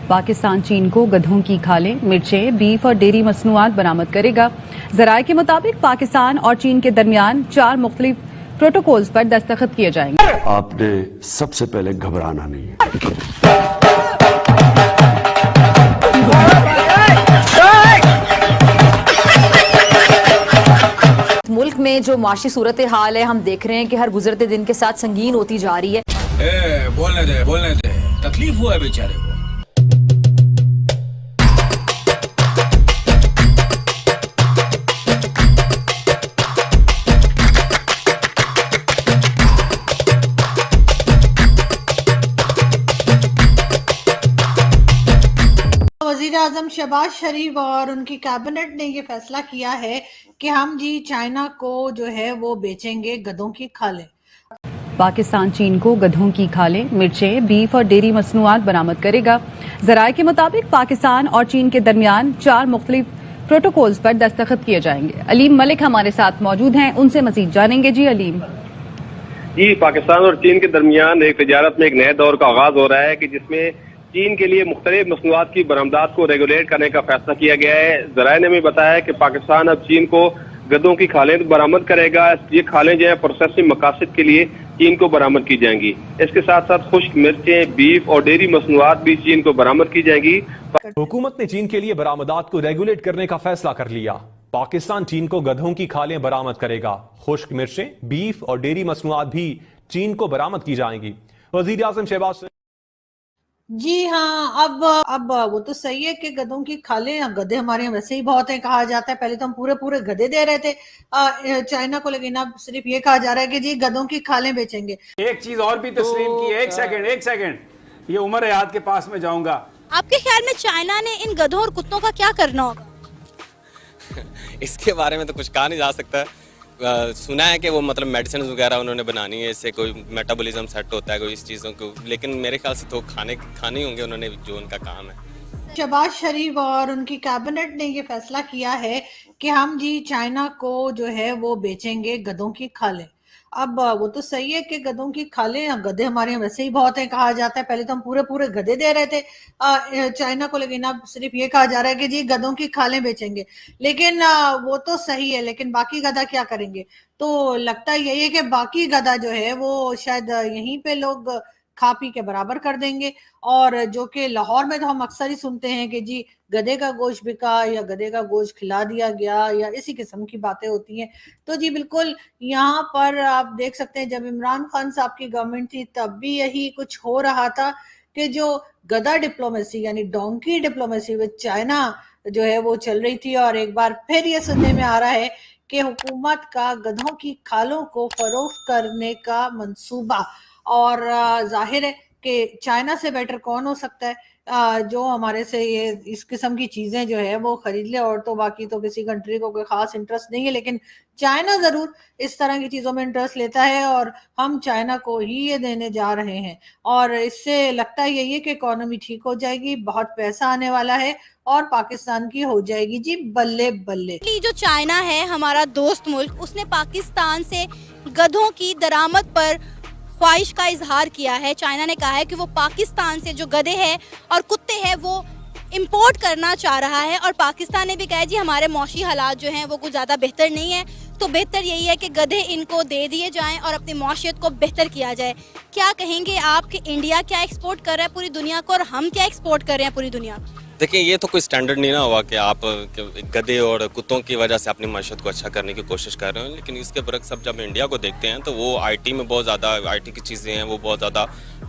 पाकिस्तान चीन को गधों की खालें, मिर्चें, बीफ और डेयरी मसनूआत बरामद करेगा। ज़राए के मुताबिक पाकिस्तान और चीन के दरमियान 4 मुख्तलिफ प्रोटोकॉल्स पर दस्तखत किए जाएंगे। आपने सबसे पहले घबराना नहीं है। मुल्क में जो माशी सूरत हाल है, हम देख रहे हैं कि हर गुजरते दिन के साथ संगीन होती जा रही है। बोलने दे, तकलीफ हुआ है बेचारे को। वज़ीर-ए-आज़म शहबाज शरीफ और उनकी कैबिनेट ने ये फैसला किया है कि हम जी चाइना को जो है वो बेचेंगे गधों की खालें। पाकिस्तान चीन को गधों की खालें, मिर्चें, बीफ और डेयरी मसनूआत बरामद करेगा। ज़राए के मुताबिक पाकिस्तान और चीन के दरमियान 4 मुख्तलिफ प्रोटोकॉल्स पर दस्तखत किए जाएंगे। अलीम मलिक हमारे साथ मौजूद हैं, उनसे मजीद जानेंगे। जी अलीम। जी, पाकिस्तान और चीन के दरमियान एक तजारत में एक नए दौर का आगाज हो रहा है कि जिसमें चीन के लिए मुख्तलिफ मसनूआत की बरामदात को रेगुलेट करने का फैसला किया गया है। ज़राए ने भी बताया है कि पाकिस्तान अब चीन को गधों की खालें बरामद करेगा। ये खालें जो है प्रोसेसिंग मकासद के लिए चीन को बरामद की जाएंगी। इसके साथ साथ खुश्क मिर्चें, बीफ और डेयरी मसनूआत भी चीन को बरामद की जाएंगी। हुकूमत ने चीन के लिए बरामदात को रेगुलेट करने का फैसला कर लिया। पाकिस्तान चीन को गधों की खालें बरामद करेगा। खुश्क मिर्चें, बीफ और डेयरी मसनूआत भी चीन को बरामद की जाएंगी। वज़ीर आज़म शहबाज जी हाँ, अब वो तो सही है कि गधों की खालें, गधे हमारे यहाँ वैसे ही बहुत है, कहा जाता है। पहले तो हम पूरे गधे दे रहे थे चाइना को, लेकिन अब सिर्फ ये कहा जा रहा है कि जी गधों की खालें बेचेंगे। एक चीज और भी तस्लीम की है। एक सेकंड, ये उमर हयात के पास में जाऊंगा। आपके ख्याल में चाइना ने इन गधों और कुत्तों का क्या करना होगा? इसके बारे में तो कुछ कहा नहीं जा सकता। सुना है कि वो मतलब मेडिसिन वगैरह उन्होंने बनानी है, इससे कोई मेटाबॉलिज्म सेट होता है कोई इस चीज़ों को, लेकिन मेरे ख्याल से तो खाने ही होंगे उन्होंने, जो उनका काम है। शहबाज शरीफ और उनकी कैबिनेट ने ये फैसला किया है कि हम जी चाइना को जो है वो बेचेंगे गधों की खालें। अब वो तो सही है कि गधों की खालें, गधे हमारे यहाँ वैसे ही बहुत है, कहा जाता है। पहले तो हम पूरे गधे दे रहे थे चाइना को, लेकिन अब सिर्फ ये कहा जा रहा है कि जी गधों की खालें बेचेंगे। लेकिन वो तो सही है, लेकिन बाकी गधा क्या करेंगे? तो लगता यही है कि बाकी गधा जो है वो शायद यहीं पे लोग खा पी के बराबर कर देंगे। और जो कि लाहौर में तो हम अक्सर ही सुनते हैं कि जी गधे का गोश्त बिका या गधे का गोश्त खिला दिया गया, या इसी किस्म की बातें होती हैं। तो जी बिल्कुल यहाँ पर आप देख सकते हैं, जब इमरान खान साहब की गवर्नमेंट थी तब भी यही कुछ हो रहा था कि जो गधा डिप्लोमेसी यानी डोंकी डिप्लोमेसी विद चाइना जो है वो चल रही थी। और एक बार फिर ये सुनने में आ रहा है कि हुकूमत का गधों की खालों को फरोख्त करने का मंसूबा। और जाहिर है कि चाइना से बेटर कौन हो सकता है जो हमारे से ये इस किस्म की चीज़ें जो है वो खरीद ले। और तो बाकी तो किसी कंट्री को कोई ख़ास इंटरेस्ट नहीं है, लेकिन चाइना ज़रूर इस तरह की चीज़ों में इंटरेस्ट लेता है और हम चाइना को ही ये देने जा रहे हैं। और इससे लगता यही है कि इकोनॉमी ठीक हो जाएगी, बहुत पैसा आने वाला है और पाकिस्तान की हो जाएगी जी बल्ले बल्ले। जो चाइना है हमारा दोस्त मुल्क, उसने पाकिस्तान से गधों की दरामद पर ख्वाहिश का इजहार किया है। चाइना ने कहा है कि वो पाकिस्तान से जो गधे हैं और कुत्ते हैं वो इंपोर्ट करना चाह रहा है। और पाकिस्तान ने भी कहा है जी हमारे मौशी हालात जो हैं वो कुछ ज़्यादा बेहतर नहीं है, तो बेहतर यही है कि गधे इनको दे दिए जाएं और अपनी मौशियत को बेहतर किया जाए। क्या कहेंगे आप कि इंडिया क्या एक्सपोर्ट कर रहा है पूरी दुनिया को और हम क्या एक्सपोर्ट कर रहे हैं पूरी दुनिया को? देखिए, ये तो कोई स्टैंडर्ड नहीं ना हुआ कि आप गधे और कुत्तों की वजह से अपनी माशत को अच्छा करने की कोशिश कर रहे हो। लेकिन इसके बरक्स अब जब इंडिया को देखते हैं तो वो आईटी में बहुत ज़्यादा, आईटी की चीज़ें हैं वो बहुत ज़्यादा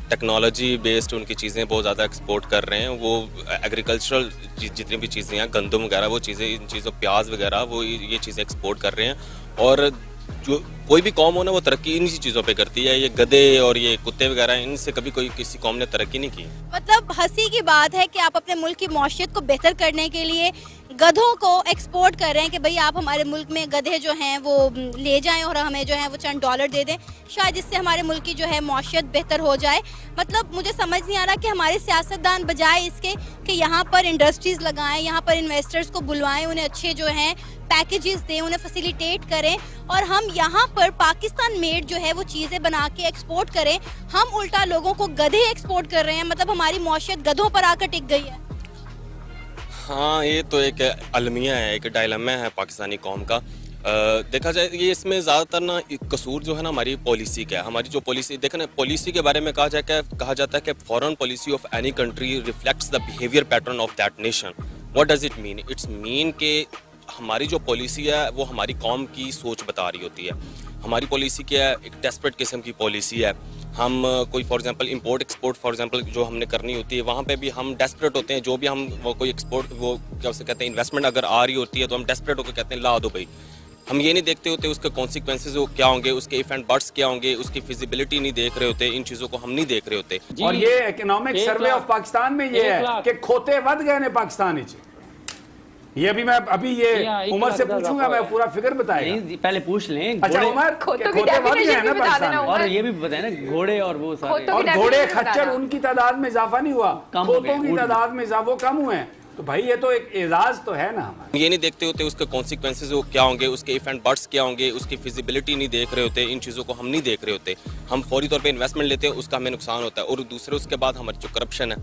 टेक्नोलॉजी बेस्ड उनकी चीज़ें बहुत ज़्यादा एक्सपोर्ट कर रहे हैं। वो एग्रीकल्चरल जितनी भी चीज़ें हैं, गंदम वगैरह वो चीज़ें, इन चीज़ों प्याज वगैरह वो ये चीज़ें एक्सपोर्ट कर रहे हैं। और जो कोई भी कौम हो ना वो तरक्की इन्हीं चीज़ों पे करती है। ये गधे और ये कुत्ते वगैरह, इनसे कभी कोई किसी कौम ने तरक्की नहीं की। मतलब हंसी की बात है कि आप अपने मुल्क की मौशियत को बेहतर करने के लिए गधों को एक्सपोर्ट कर रहे हैं कि भाई आप हमारे मुल्क में गधे जो हैं वो ले जाएं और हमें जो है वो चंद डॉलर दे दें, शायद इससे हमारे मुल्क की जो है मौशियत बेहतर हो जाए। मतलब मुझे समझ नहीं आ रहा कि हमारे सियासतदान बजाय इसके कि यहाँ पर इंडस्ट्रीज़ लगाएं, यहाँ पर इन्वेस्टर्स को बुलवाएं, उन्हें अच्छे जो हैं पैकेजेस दें, उन्हें फैसिलिटेट करें اور ہم یہاں پر پاکستان میڈ جو ہے وہ چیزیں بنا کے ایکسپورٹ کریں, ہم الٹا لوگوں کو گدھے ایکسپورٹ کر رہے ہیں. مطلب ہماری معیشت گدھوں پر آ کر ٹک گئی ہے. ہاں, یہ تو ایک المیہ ہے, ایک ڈائلما ہے پاکستانی قوم کا. دیکھا جائے یہ اس میں زیادہ تر نا قصور جو ہے نا ہماری پالیسی کا ہے. ہماری جو پالیسی دیکھیں نا, پالیسی کے بارے میں کہا جاتا ہے کہ foreign policy of any country reflects the behaviour pattern of that nation. What does it mean? It's mean کہ ہماری جو پالیسی ہے وہ ہماری قوم کی سوچ بتا رہی ہوتی ہے. ہماری پالیسی کیا ہے؟ ایک ڈیسپریٹ قسم کی پالیسی ہے. ہم کوئی for example import export for example جو ہم نے کرنی ہوتی ہے, وہاں پہ بھی ہم ڈیسپریٹ ہوتے ہیں. جو بھی ہم وہ کوئی ایکسپورٹ وہ کیا اسے کہتے ہیں انویسٹمنٹ اگر آ رہی ہوتی ہے تو ہم ڈیسپریٹ ہو کے کہتے ہیں لا دو بھائی. ہم یہ نہیں دیکھتے ہوتے اس کے کانسیکوینسز کیا ہوں گے, اس کے ایف اینڈ بٹس کیا ہوں گے, اس کی فیزیبلٹی نہیں دیکھ رہے ہوتے. ان چیزوں کو ہم نہیں دیکھ رہے ہوتے. اور یہ اکنامک سروے آف پاکستان میں یہ ہے کہ کھوتے ود گئے نے پاکستان. یہ ابھی یہ عمر سے پوچھوں گا, میں پورا فگر بتائے گا. پہلے پوچھ لیں. اچھا عمر, کھوتے ود گئے ہیں نا پاکستان میں, اور یہ بھی بتائیں نا گھوڑے اور وہ سارے, اور گھوڑے خچر ان کی تعداد میں اضافہ نہیں ہوا, کھوتوں کی تعداد میں اضافہ کم ہوئے ہیں. تو بھائی یہ تو ایک اعزاز تو ہے نا ہمارا. یہ نہیں دیکھتے ہوتے اس کے کانسیکوینسز کیا ہوں گے, اس کے ایف اینڈ بٹس کیا ہوں گے, اس کی فیزیبلٹی نہیں دیکھ رہے ہوتے. ان چیزوں کو ہم نہیں دیکھ رہے ہوتے. ہم فوری طور پہ انویسٹمنٹ لیتے ہیں, اس کا ہمیں نقصان ہوتا ہے. اور دوسرے اس کے بعد ہماری جو کرپشن ہے,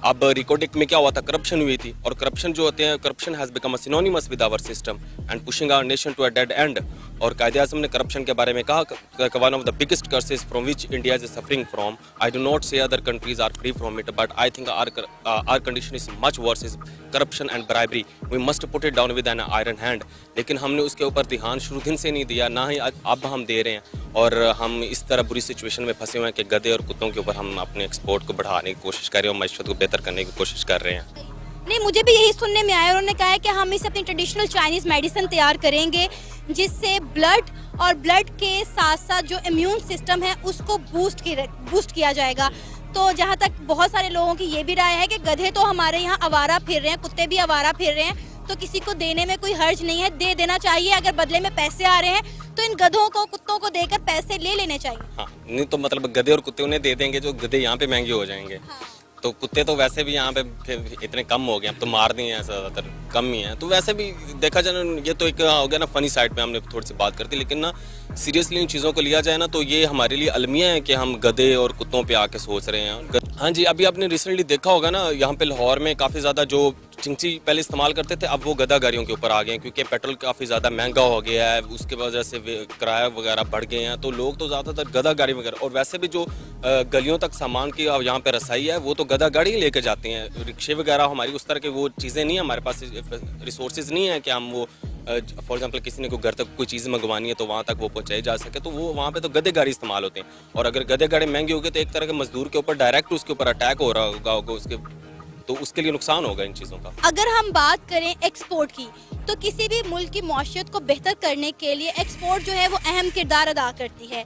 اب ریکارڈنگ میں کیا ہوا تھا, کرپشن ہوئی تھی. اور کرپشن جو ہوتے ہیں, corruption has become a synonymous with our system and pushing our nation to a dead end. اور قائد اعظم نے کرپشن کے بارے میں کہا کہ one of the biggest crises from which India is suffering from. I do not say other countries are free from it, but I think our condition is much worse is corruption and bribery. We must put it down with an iron hand. لیکن ہم نے اس کے اوپر دھیان شروع دن سے نہیں دیا, نہ ہی اب ہم دے رہے ہیں. اور ہم اس طرح بری سچویشن میں پھنسے ہوئے ہیں کہ گدھے اور کتوں کے اوپر ہم اپنے ایکسپورٹ کو بڑھانے کی کوشش کر رہے ہیں اور معیشت کو بہتر کرنے کی کوشش کر رہے ہیں. نہیں, مجھے بھی یہی سننے میں آیا. انہوں نے کہا ہے کہ ہم اس اپنی ٹریڈیشنل چائنیز میڈیسن تیار کریں گے جس سے بلڈ اور بلڈ کے ساتھ ساتھ جو امیون سسٹم ہے اس کو بوسٹ کیا جائے گا. تو جہاں تک بہت سارے لوگوں کی یہ بھی رائے ہے کہ گدھے تو ہمارے یہاں آوارہ پھر رہے ہیں, کتے بھی آوارہ پھر رہے ہیں, تو کسی کو دینے میں کوئی حرج نہیں ہے, دے دینا چاہیے. اگر بدلے میں پیسے آ رہے ہیں تو ان گدھوں کو کتوں کو دے کر پیسے لے لینے چاہیے. ہاں, نہیں تو مطلب گدھے اور کتے انہیں دے دیں گے جو گدھے یہاں پہ مہنگے ہو جائیں گے. تو کتے تو ویسے بھی یہاں پہ اتنے کم ہو گئے, اب تو مار دیے ہیں زیادہ تر, کم ہی ہیں. تو ویسے بھی دیکھا جائے نا, یہ تو ایک ہو گیا نا فنی سائڈ پہ ہم نے تھوڑی سی بات کرتی, لیکن نا سیریسلی ان چیزوں کو لیا جائے نا تو یہ ہمارے لیے المیہ ہے کہ ہم گدھے اور کتوں پہ آ کے سوچ رہے ہیں. ہاں جی, ابھی آپ نے ریسنٹلی دیکھا ہوگا نا, یہاں پہ لاہور میں کافی زیادہ جو چنچی پہلے استعمال کرتے تھے اب وہ گدھا گاڑیوں کے اوپر آ گئے ہیں, کیونکہ پیٹرول کافی زیادہ مہنگا ہو گیا ہے, اس کی وجہ سے کرایہ وغیرہ بڑھ گئے ہیں. تو لوگ تو زیادہ تر گدھا گاڑی وغیرہ, اور ویسے بھی جو گلیوں تک سامان کی یہاں پہ رسائی ہے وہ تو گدھا گاڑی ہی لے کے جاتے ہیں. رکشے وغیرہ ہماری اس طرح کے وہ چیزیں نہیں ہیں, ہمارے پاس ریسورسز نہیں ہیں کہ ہم وہ فار ایگزامپل کسی نے کوئی گھر تک کوئی چیز منگوانی ہے تو وہاں تک وہ پہنچائی جا سکے. تو وہ وہاں پہ تو گدھے گاڑی استعمال ہوتے ہیں. اور اگر گدھے گاڑی مہنگی ہوگی تو ایک طرح کے مزدور کے اوپر ڈائریکٹ اس کے اوپر اٹیک ہو رہا ہوگا اس کے, تو اس کے لیے نقصان ہوگا ان چیزوں کا. اگر ہم بات کریں ایکسپورٹ کی تو کسی بھی ملک کی معیشت کو بہتر کرنے کے لیے ایکسپورٹ جو ہے وہ اہم کردار ادا کرتی ہے.